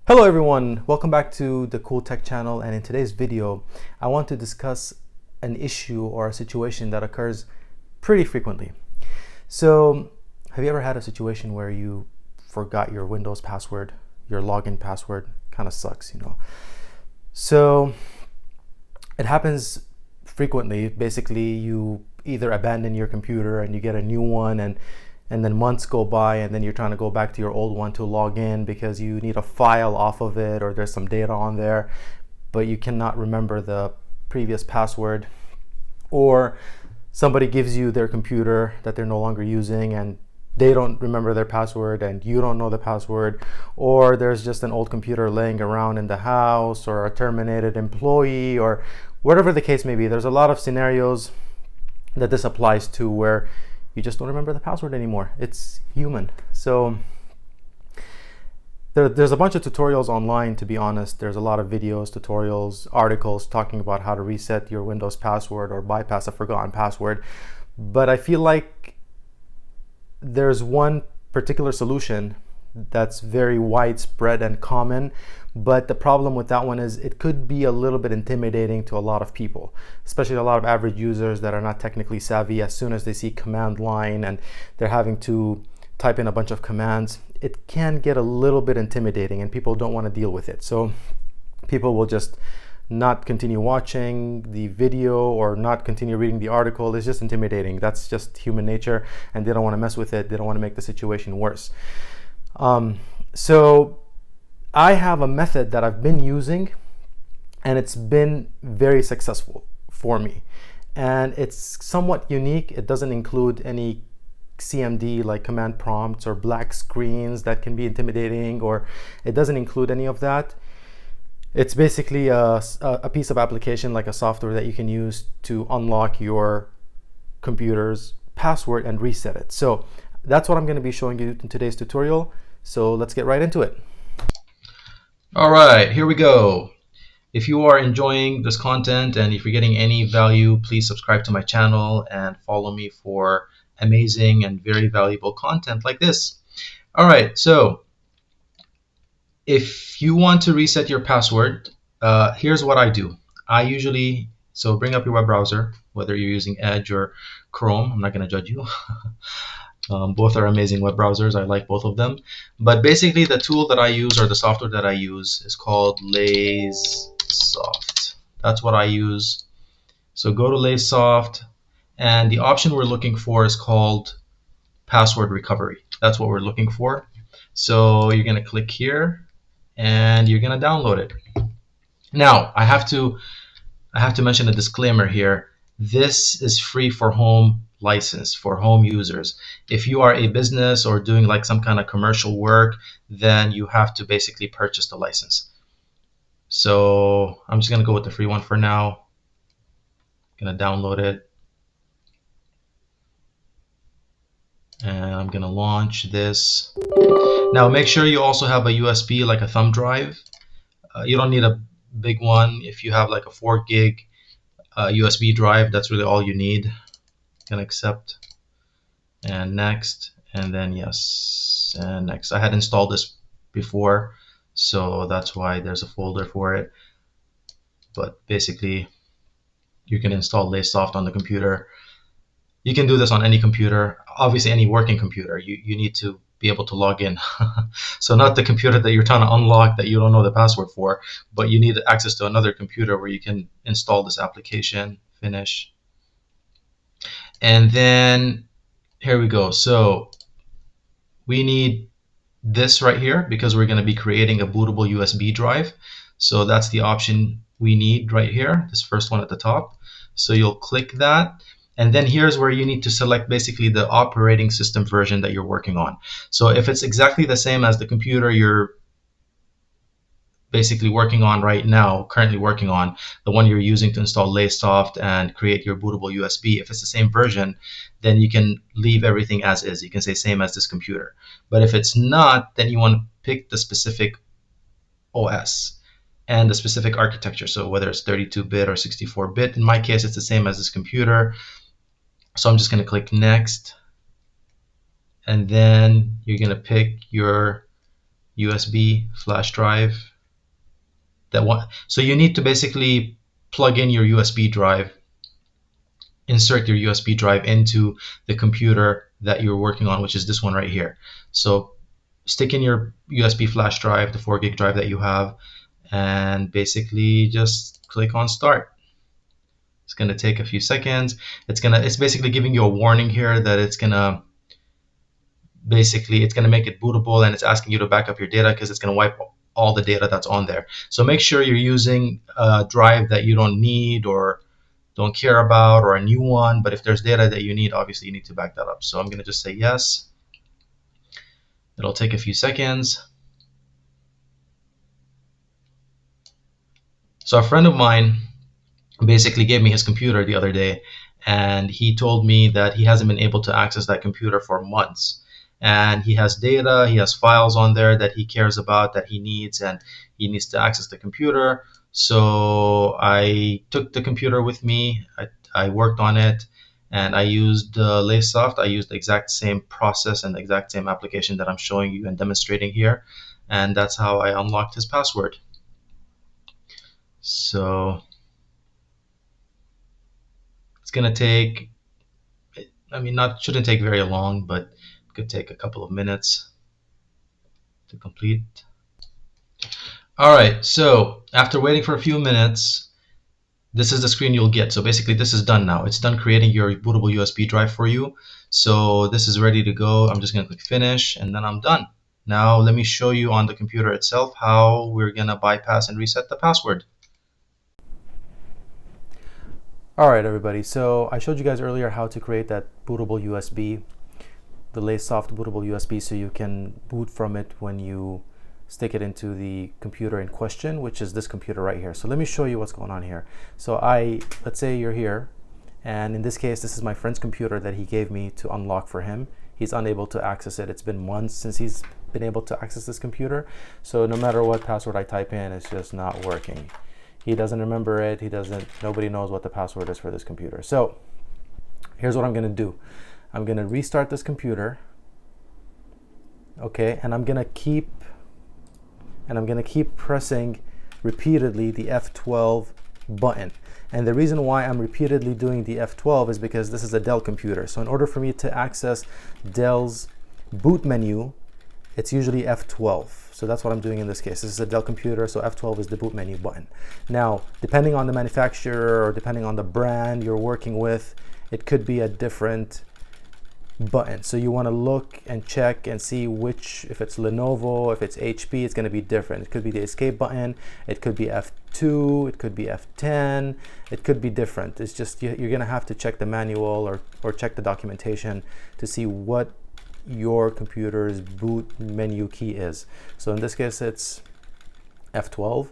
Hello everyone, welcome back to the Cool Tech channel, and in today's video I want to discuss an issue or a situation that occurs pretty frequently. So have you ever had a situation where you forgot your Windows password, your login password? Kind of sucks, you know. So it happens frequently. Basically, you either abandon your computer and you get a new one, and then months go by, and then you're trying to go back to your old one to log in because you need a file off of it or there's some data on there, but you cannot remember the previous password. Or somebody gives you their computer that they're no longer using and they don't remember their password and you don't know the password. Or there's just an old computer laying around in the house, or a terminated employee, or whatever the case may be. There's a lot of scenarios that this applies to where you just don't remember the password anymore. It's human. So there's a bunch of tutorials online, to be honest. There's a lot of videos, tutorials, articles talking about how to reset your Windows password or bypass a forgotten password. But I feel like there's one particular solution that's very widespread and common, but the problem with that one is it could be a little bit intimidating to a lot of people, especially a lot of average users that are not technically savvy. As soon as they see command line and they're having to type in a bunch of commands, it can get a little bit intimidating and people don't want to deal with it. So people will just not continue watching the video or not continue reading the article. It's just intimidating. That's just human nature, and they don't want to mess with it. They don't want to make the situation worse. So I have a method that I've been using, and it's been very successful for me. And it's somewhat unique. It doesn't include any CMD like command prompts or black screens that can be intimidating, or it doesn't include any of that. It's basically a piece of application, like a software that you can use to unlock your computer's password and reset it. So that's what I'm going to be showing you in today's tutorial. So let's get right into it. All right, here we go. If you are enjoying this content and if you're getting any value, please subscribe to my channel and follow me for amazing and very valuable content like this. All right, so if you want to reset your password, here's what I do. So bring up your web browser, whether you're using Edge or Chrome. I'm not going to judge you. Both are amazing web browsers. I like both of them. But basically, the tool that I use, or the software that I use, is called LazySoft. That's what I use. So go to LazySoft, and the option we're looking for is called password recovery. That's what we're looking for. So you're going to click here, and you're going to download it. Now, I have to mention a disclaimer here. This is free for home license, for home users. If you are a business or doing like some kind of commercial work, then you have to basically purchase the license. So I'm just going to go with the free one for now. I'm going to download it. And I'm going to launch this. Now make sure you also have a USB, like a thumb drive. You don't need a big one. If you have like a 4 gig USB drive, that's really all you need. Can accept, and next, and then yes, and next. I had installed this before, so that's why there's a folder for it. But basically, you can install LazySoft on the computer. You can do this on any computer, obviously any working computer. You need to be able to log in. So not the computer that you're trying to unlock that you don't know the password for, but you need access to another computer where you can install this application. Finish. And then here we go. So we need this right here because we're going to be creating a bootable USB drive. So that's the option we need right here, this first one at the top. So you'll click that. And then here's where you need to select basically the operating system version that you're working on. So if it's exactly the same as the computer you're basically working on right now, currently working on, the one you're using to install LazySoft and create your bootable USB, if it's the same version, then you can leave everything as is. You can say same as this computer. But if it's not, then you want to pick the specific OS and the specific architecture. So whether it's 32-bit or 64-bit, in my case, it's the same as this computer. So I'm just going to click next. And then you're going to pick your USB flash drive. So you need to basically plug in your USB drive, insert your USB drive into the computer that you're working on, which is this one right here. So stick in your USB flash drive, the 4 gig drive that you have, and basically just click on start. It's going to take a few seconds. It's basically giving you a warning here that it's going to make it bootable, and it's asking you to back up your data because it's going to wipe all the data that's on there. So make sure you're using a drive that you don't need or don't care about, or a new one. But if there's data that you need, obviously you need to back that up. So I'm going to just say yes. It'll take a few seconds. So a friend of mine basically gave me his computer the other day, and he told me that he hasn't been able to access that computer for months. And he has data, he has files on there that he cares about, that he needs, and he needs to access the computer. So I took the computer with me, I worked on it, and I used LaySoft. I used the exact same process and the exact same application that I'm showing you and demonstrating here. And that's how I unlocked his password. So it's going to take, shouldn't take very long, but it could take a couple of minutes to complete. All right, so after waiting for a few minutes, this is the screen you'll get. So basically this is done now. It's done creating your bootable USB drive for you. So this is ready to go. I'm just going to click finish, and then I'm done. Now let me show you on the computer itself how we're going to bypass and reset the password. All right, everybody. So I showed you guys earlier how to create that bootable USB, the LaySoft bootable USB, so you can boot from it when you stick it into the computer in question, which is this computer right here. So let me show you what's going on here. So let's say you're here, and in this case, this is my friend's computer that he gave me to unlock for him. He's unable to access it. It's been months since he's been able to access this computer. So no matter what password I type in, it's just not working. He doesn't remember it. Nobody knows what the password is for this computer. So here's what I'm gonna do. I'm gonna restart this computer. Okay, and I'm gonna keep pressing repeatedly the F12 button. And the reason why I'm repeatedly doing the F12 is because this is a Dell computer. So in order for me to access Dell's boot menu, it's usually F12. So that's what I'm doing in this case. This is a Dell computer, so F12 is the boot menu button. Now, depending on the manufacturer or depending on the brand you're working with, it could be a different button. So you want to look and check and see if it's Lenovo, if it's HP, it's going to be different. It could be the escape button, it could be F2, it could be F10, it could be different. It's just you're going to have to check the manual or check the documentation to see what your computer's boot menu key is. So in this case it's F12,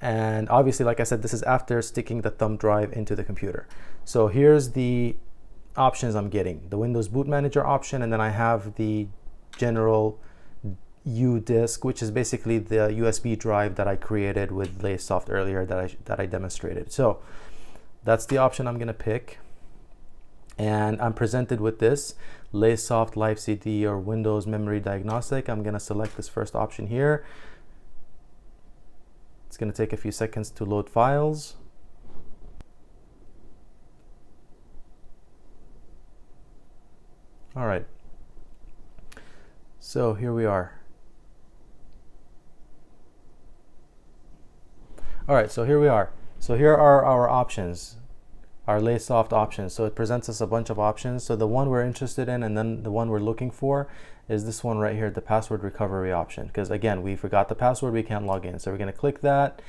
and obviously, like I said, this is after sticking the thumb drive into the computer. So here's the options I'm getting: the Windows Boot Manager option, and then I have the general U disk, which is basically the USB drive that I created with LaySoft earlier that I demonstrated. So that's the option I'm gonna pick, and I'm presented with this LaySoft Live CD or Windows Memory Diagnostic. I'm gonna select this first option here. It's gonna take a few seconds to load files. All right, so here we are. All right, so here we are. So here are our options, our LaySoft options. So it presents us a bunch of options. So the one we're interested in and then the one we're looking for is this one right here, the password recovery option. Because again, we forgot the password, we can't log in. So we're gonna click that.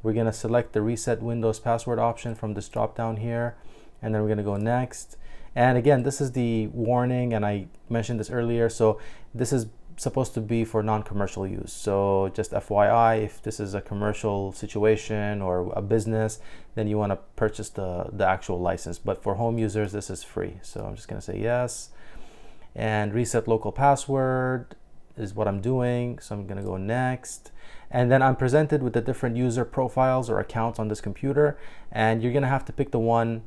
We're gonna select the reset Windows password option from this drop down here. And then we're gonna go next. And again, this is the warning, and I mentioned this earlier. So this is supposed to be for non-commercial use. So just FYI, if this is a commercial situation or a business, then you want to purchase the actual license. But for home users, this is free. So I'm just going to say yes. And reset local password is what I'm doing. So I'm going to go next. And then I'm presented with the different user profiles or accounts on this computer. And you're going to have to pick the one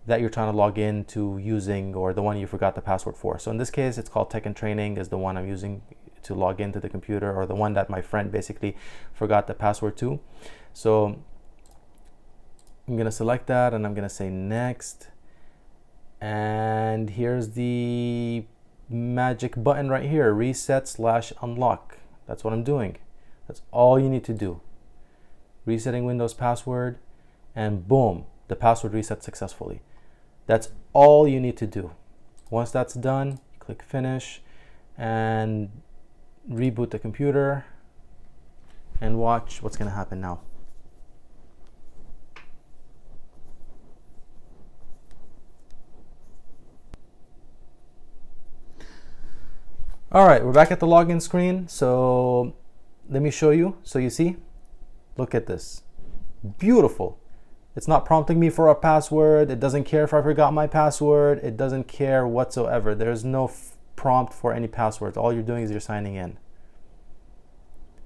that you're trying to log into using, or the one you forgot the password for. So in this case, it's called Tech and Training is the one I'm using to log into the computer, or the one that my friend basically forgot the password to. So I'm gonna select that and I'm gonna say next. And here's the magic button right here, reset/unlock. That's what I'm doing. That's all you need to do. Resetting Windows password, and boom, the password reset successfully. That's all you need to do. Once that's done, click finish and reboot the computer, and watch what's gonna happen now. All right, we're back at the login screen. So let me show you. So you see, look at this. Beautiful. It's not prompting me for a password. It doesn't care if I forgot my password. It doesn't care whatsoever. There's no prompt for any passwords. All you're doing is you're signing in.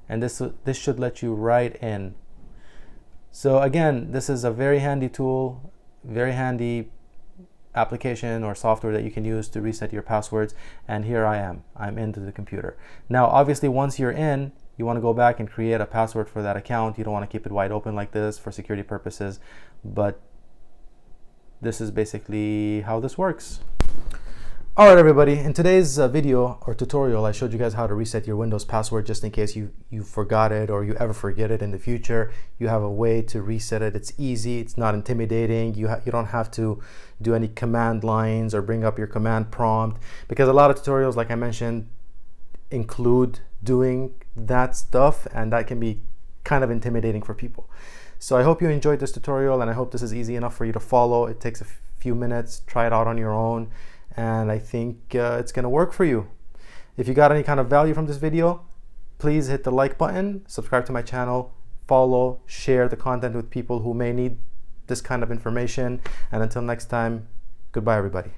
And this should let you right in. So again, this is a very handy tool, very handy application or software that you can use to reset your passwords. And here I'm into the computer. Now, obviously, once you're in, you want to go back and create a password for that account. You don't want to keep it wide open like this for security purposes, but this is basically how this works. All right, everybody, in today's video or tutorial, I showed you guys how to reset your Windows password just in case you forgot it or you ever forget it in the future. You have a way to reset it. It's easy. It's not intimidating. You don't have to do any command lines or bring up your command prompt, because a lot of tutorials, like I mentioned, include doing that stuff, and that can be kind of intimidating for people. So I hope you enjoyed this tutorial, and I hope this is easy enough for you to follow. It takes a few minutes. Try it out on your own, and I think it's going to work for you. If you got any kind of value from this video, please hit the like button, subscribe to my channel, follow, share the content with people who may need this kind of information. And until next time, goodbye, everybody.